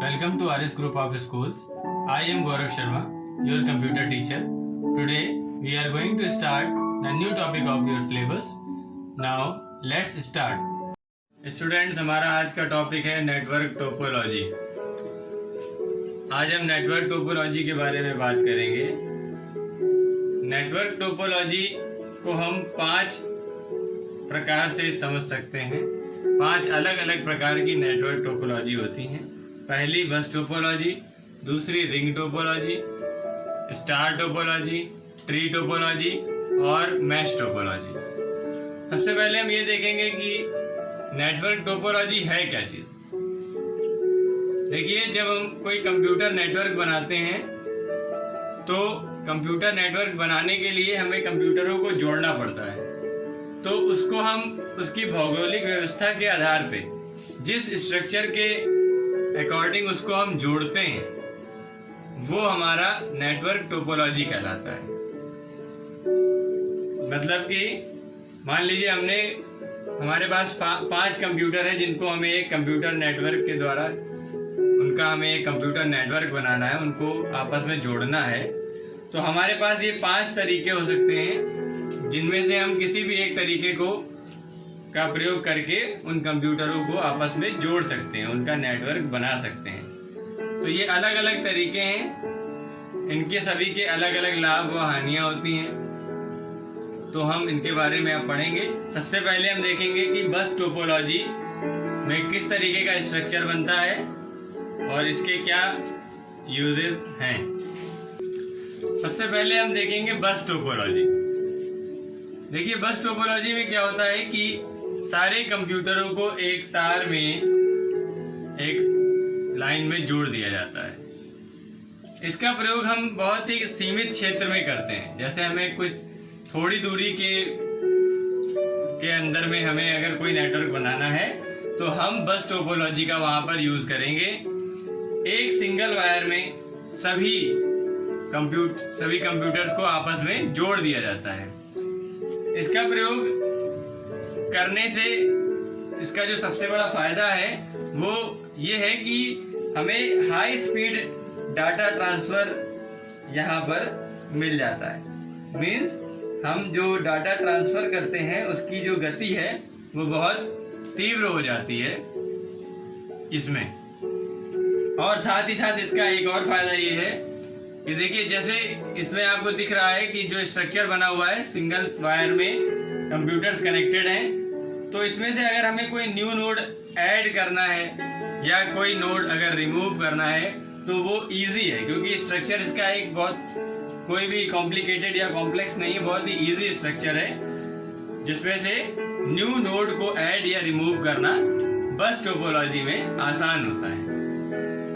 Welcome to RS Group of Schools. I am Gaurav Sharma, your computer teacher. Today we are going to start the new topic of your syllabus. Now let's start. Students, हमारा आज का topic है network topology. आज हम network topology के बारे में बात करेंगे। नेटवर्क टोपोलॉजी को हम 5 प्रकार से समझ सकते हैं। 5 अलग अलग प्रकार की नेटवर्क टोपोलॉजी होती हैं। पहली बस टोपोलॉजी, दूसरी ring topology, star topology, tree topology और मैश टोपोलॉजी। सबसे पहले हम ये देखेंगे कि नेटवर्क टोपोलॉजी है क्या चीज़। देखिए, जब हम कोई कंप्यूटर नेटवर्क बनाते हैं तो कंप्यूटर नेटवर्क बनाने के लिए हमें कंप्यूटरों को जोड़ना पड़ता है। तो उसको हम उसकी भौगोलिक व्यवस्था के आधार पे जिस स्ट्रक्चर के अकॉर्डिंग उसको हम जोड़ते हैं वो हमारा नेटवर्क टोपोलॉजी कहलाता है। मतलब कि मान लीजिए हमारे पास 5 कंप्यूटर है जिनको हमें एक कंप्यूटर नेटवर्क के द्वारा हमें एक कंप्यूटर नेटवर्क बनाना है, उनको आपस में जोड़ना है। तो हमारे पास ये 5 तरीके हो सकते हैं जिनमें से हम किसी भी एक तरीके का प्रयोग करके उन कंप्यूटरों को आपस में जोड़ सकते हैं, उनका नेटवर्क बना सकते हैं। तो ये अलग अलग तरीके हैं, इनके सभी के अलग अलग लाभ व हानियाँ होती हैं। तो हम इनके बारे में अब पढ़ेंगे। सबसे पहले हम देखेंगे कि बस टोपोलॉजी में किस तरीके का स्ट्रक्चर बनता है और इसके क्या यूजेस हैं। सबसे पहले हम देखेंगे बस टोपोलॉजी। देखिए, बस टोपोलॉजी में क्या होता है कि सारे कंप्यूटरों को एक तार में एक लाइन में जोड़ दिया जाता है। इसका प्रयोग हम बहुत ही सीमित क्षेत्र में करते हैं। जैसे हमें कुछ थोड़ी दूरी के अंदर में हमें अगर कोई नेटवर्क बनाना है तो हम बस टोपोलॉजी का वहाँ पर यूज़ करेंगे। एक सिंगल वायर में सभी कंप्यूटर्स को आपस में जोड़ दिया जाता है। इसका प्रयोग करने से इसका जो सबसे बड़ा फ़ायदा है वो ये है कि हमें हाई स्पीड डाटा ट्रांसफ़र यहाँ पर मिल जाता है। मीन्स हम जो डाटा ट्रांसफ़र करते हैं उसकी जो गति है वो बहुत तीव्र हो जाती है इसमें। और साथ ही साथ इसका एक और फ़ायदा ये है कि देखिए, जैसे इसमें आपको दिख रहा है कि जो स्ट्रक्चर बना हुआ है, सिंगल वायर में कंप्यूटर्स कनेक्टेड हैं। तो इसमें से अगर हमें कोई न्यू नोड ऐड करना है या कोई नोड अगर रिमूव करना है तो वो इजी है, क्योंकि स्ट्रक्चर इसका एक बहुत कोई भी कॉम्प्लिकेटेड या कॉम्प्लेक्स नहीं है, बहुत ही इजी स्ट्रक्चर है जिसमें से न्यू नोड को ऐड या रिमूव करना बस टोपोलॉजी में आसान होता है।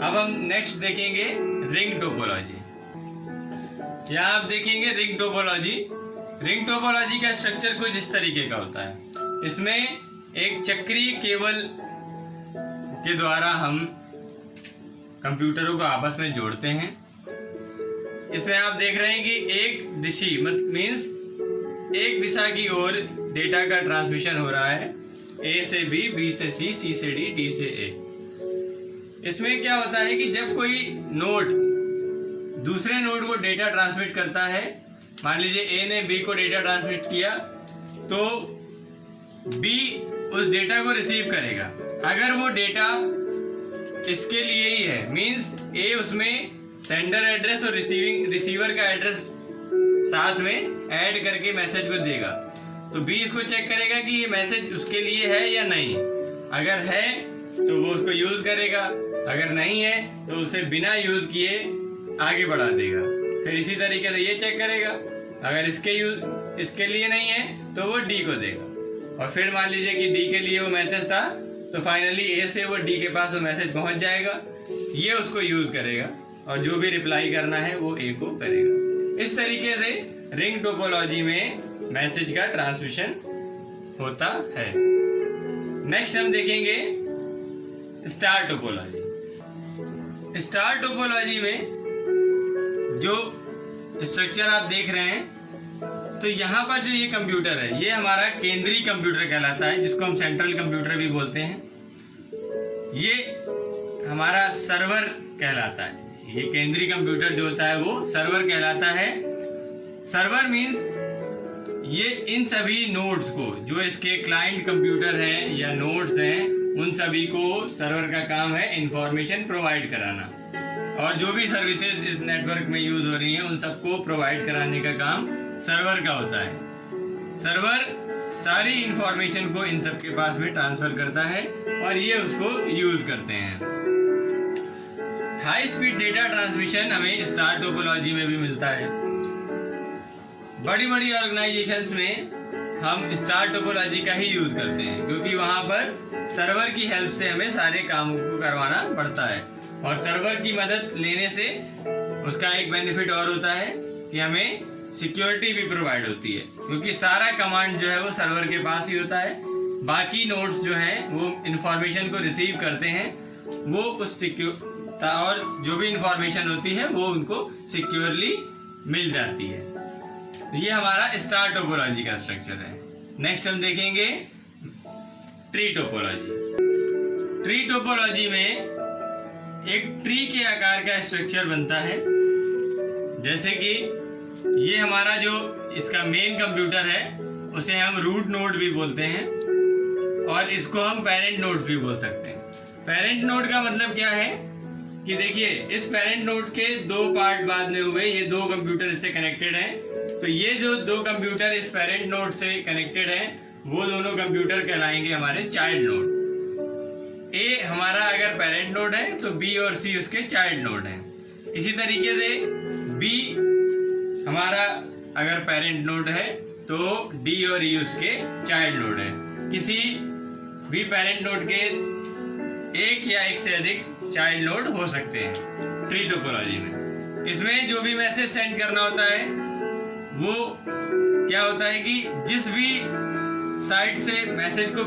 अब हम नेक्स्ट देखेंगे रिंग टोपोलॉजी। यहाँ आप देखेंगे रिंग टोपोलॉजी। रिंग टोपोलॉजी का स्ट्रक्चर कुछ इस तरीके का होता है। इसमें एक चक्रीय केबल के द्वारा हम कंप्यूटरों को आपस में जोड़ते हैं। इसमें आप देख रहे हैं कि एक दिशा की ओर डेटा का ट्रांसमिशन हो रहा है, ए से बी, बी से सी, सी से डी, डी से ए। इसमें क्या होता है कि जब कोई नोड दूसरे नोड को डेटा ट्रांसमिट करता है, मान लीजिए ए ने बी को डेटा ट्रांसमिट किया तो बी उस डेटा को रिसीव करेगा। अगर वो डेटा इसके लिए ही है, मींस ए उसमें सेंडर एड्रेस और रिसीवर का एड्रेस साथ में ऐड करके मैसेज को देगा, तो बी इसको चेक करेगा कि ये मैसेज उसके लिए है या नहीं। अगर है तो वो उसको यूज़ करेगा, अगर नहीं है तो उसे बिना यूज़ किए आगे बढ़ा देगा। फिर इसी तरीके से ये चेक करेगा, अगर इसके लिए नहीं है तो वो डी को देगा। और फिर मान लीजिए कि डी के लिए वो मैसेज था तो फाइनली ए से वो डी के पास वो मैसेज पहुंच जाएगा, ये उसको यूज़ करेगा और जो भी रिप्लाई करना है वो ए को करेगा। इस तरीके से रिंग टोपोलॉजी में मैसेज का ट्रांसमिशन होता है। नेक्स्ट हम देखेंगे स्टार टोपोलॉजी। स्टार टोपोलॉजी में जो स्ट्रक्चर आप देख रहे हैं, तो यहाँ पर जो ये कंप्यूटर है ये हमारा केंद्रीय कंप्यूटर कहलाता है, जिसको हम सेंट्रल कंप्यूटर भी बोलते हैं। ये हमारा सर्वर कहलाता है। ये केंद्रीय कंप्यूटर जो होता है वो सर्वर कहलाता है। सर्वर मीन्स ये इन सभी नोड्स को, जो इसके क्लाइंट कंप्यूटर हैं या नोड्स हैं, उन सभी को सर्वर का काम है इंफॉर्मेशन प्रोवाइड कराना, और जो भी सर्विसेज इस नेटवर्क में यूज हो रही हैं उन सबको प्रोवाइड कराने का काम सर्वर का होता है। सर्वर सारी इंफॉर्मेशन को इन सब के पास में ट्रांसफर करता है और ये उसको यूज करते हैं। हाई स्पीड डेटा ट्रांसमिशन हमें स्टार टोपोलॉजी में भी मिलता है। बड़ी बड़ी ऑर्गेनाइजेशंस में हम स्टार टोपोलॉजी का ही यूज करते हैं, क्योंकि वहाँ पर सर्वर की हेल्प से हमें सारे कामों को करवाना पड़ता है, और सर्वर की मदद लेने से उसका एक बेनिफिट और होता है कि हमें सिक्योरिटी भी प्रोवाइड होती है, क्योंकि सारा कमांड जो है वो सर्वर के पास ही होता है। बाकी नोड्स जो हैं वो इंफॉर्मेशन को रिसीव करते हैं, वो उस और जो भी इंफॉर्मेशन होती है वो उनको सिक्योरली मिल जाती है। ये हमारा स्टार टोपोलॉजी का स्ट्रक्चर है। नेक्स्ट हम देखेंगे ट्री टोपोलॉजी। ट्री टोपोलॉजी में एक ट्री के आकार का स्ट्रक्चर बनता है। जैसे कि ये हमारा जो इसका मेन कंप्यूटर है उसे हम रूट नोड भी बोलते हैं, और इसको हम पेरेंट नोड्स भी बोल सकते हैं। पेरेंट नोड का मतलब क्या है कि देखिए, इस पेरेंट नोड के दो पार्ट बाद में हुए, ये दो कंप्यूटर इससे कनेक्टेड हैं, तो ये जो दो कंप्यूटर इस पेरेंट नोड से कनेक्टेड हैं वो दोनों कंप्यूटर कहलाएंगे हमारे चाइल्ड नोड। ए हमारा अगर पेरेंट नोड है तो बी और सी उसके चाइल्ड नोड हैं। इसी तरीके से बी हमारा अगर पेरेंट नोड है तो डी और ई उसके चाइल्ड नोड है। किसी भी पेरेंट नोड के एक या एक से अधिक चाइल्ड नोड हो सकते हैं ट्री टोपोलॉजी में। इसमें जो भी मैसेज सेंड करना होता है वो क्या होता है कि जिस भी साइट से मैसेज को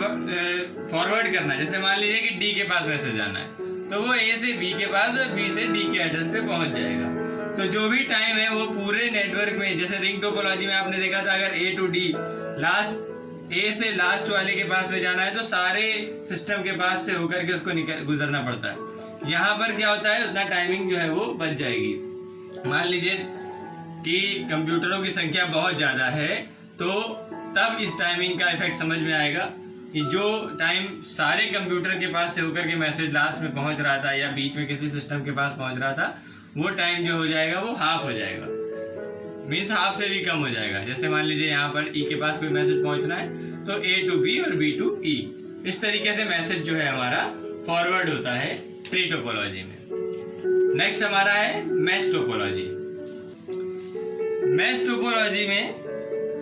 फॉरवर्ड करना है, जैसे मान लीजिए कि डी के पास मैसेज आना है तो वो ए से बी के पास और बी से डी के एड्रेस पे पहुंच जाएगा। तो जो भी टाइम है वो पूरे नेटवर्क में, जैसे रिंग टोपोलॉजी में आपने देखा था, अगर ए टू डी लास्ट ए से लास्ट वाले के पास में जाना है तो सारे सिस्टम के पास से होकर के उसको गुजरना पड़ता है। यहाँ पर क्या होता है, उतना टाइमिंग जो है वो बच जाएगी। मान लीजिए कि कंप्यूटरों की संख्या बहुत ज़्यादा है तो तब इस टाइमिंग का इफेक्ट समझ में आएगा कि जो टाइम सारे कंप्यूटर के पास से होकर के मैसेज लास्ट में पहुँच रहा था या बीच में किसी सिस्टम के पास पहुँच रहा था, वो टाइम जो हो जाएगा वो हाफ हो जाएगा, मीन्स हाफ से भी कम हो जाएगा। जैसे मान लीजिए यहाँ पर ई के पास कोई मैसेज पहुँचना है तो ए टू बी और बी टू ई, इस तरीके से मैसेज जो है हमारा फॉरवर्ड होता है ट्री टोपोलॉजी में। नेक्स्ट हमारा है मैश टोपोलॉजी। मैश टोपोलॉजी में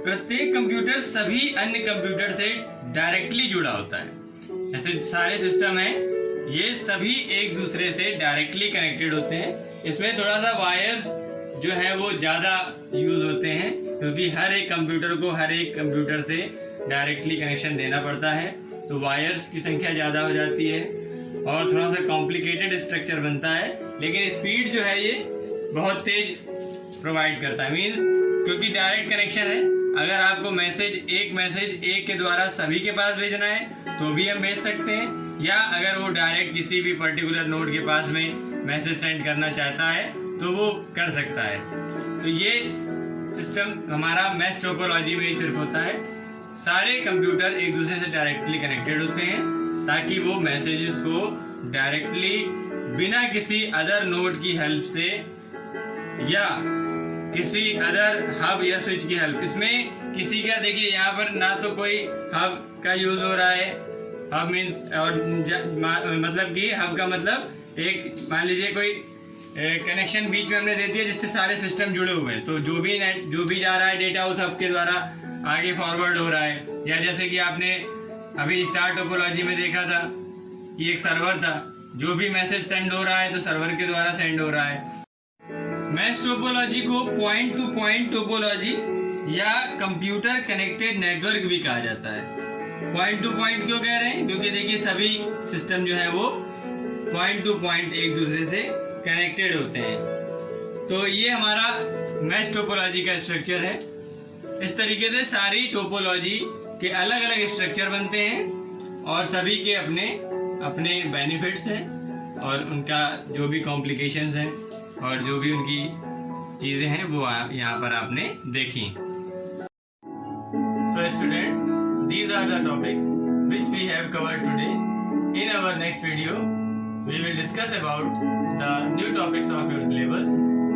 प्रत्येक कंप्यूटर सभी अन्य कंप्यूटर से डायरेक्टली जुड़ा होता है। ऐसे सारे सिस्टम हैं, ये सभी एक दूसरे से डायरेक्टली कनेक्टेड होते हैं। इसमें थोड़ा सा वायर्स जो है वो ज़्यादा यूज़ होते हैं, क्योंकि हर एक कंप्यूटर को हर एक कंप्यूटर से डायरेक्टली कनेक्शन देना पड़ता है, तो वायर्स की संख्या ज़्यादा हो जाती है और थोड़ा सा कॉम्प्लिकेटेड स्ट्रक्चर बनता है। लेकिन स्पीड जो है ये बहुत तेज प्रोवाइड करता है, मीन्स क्योंकि डायरेक्ट कनेक्शन है। अगर आपको एक मैसेज एक के द्वारा सभी के पास भेजना है तो भी हम भेज सकते हैं, या अगर वो डायरेक्ट किसी भी पर्टिकुलर नोड के पास में मैसेज सेंड करना चाहता है तो वो कर सकता है। तो ये सिस्टम हमारा मैश टोपोलॉजी में ही सिर्फ होता है। सारे कंप्यूटर एक दूसरे से डायरेक्टली कनेक्टेड होते हैं ताकि वो मैसेजेस को डायरेक्टली बिना किसी अदर नोड की हेल्प से या किसी अदर हब या स्विच की हेल्प, इसमें किसी का देखिए यहाँ पर ना तो कोई हब का यूज हो रहा है। हब मीन्स और मतलब कि हब का मतलब एक मान लीजिए कोई कनेक्शन बीच में हमने दे दिया जिससे सारे सिस्टम जुड़े हुए हैं, तो जो भी जा रहा है डेटा उस हब के द्वारा आगे फॉरवर्ड हो रहा है। या जैसे कि आपने अभी स्टार टोपोलॉजी में देखा था कि एक सर्वर था, जो भी मैसेज सेंड हो रहा है तो सर्वर के द्वारा सेंड हो रहा है। मैश टोपोलॉजी को पॉइंट टू पॉइंट टोपोलॉजी या कंप्यूटर कनेक्टेड नेटवर्क भी कहा जाता है। पॉइंट टू पॉइंट क्यों कह रहे हैं, क्योंकि देखिए सभी सिस्टम जो है वो पॉइंट टू पॉइंट एक दूसरे से कनेक्टेड होते हैं। तो ये हमारा मैश टोपोलॉजी का स्ट्रक्चर है। इस तरीके से सारी टोपोलॉजी के अलग अलग स्ट्रक्चर बनते हैं और सभी के अपने अपने बेनिफिट्स हैं। और उनका जो भी कॉम्प्लिकेशंस हैं और जो भी उनकी चीज़ें हैं वो यहाँ पर आपने देखी। So students, these are the topics which we have covered today. In our next video, we will discuss about the new topics of your syllabus.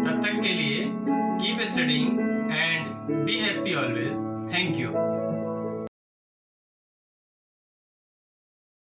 तब तक के लिए keep studying and be happy always. Thank you.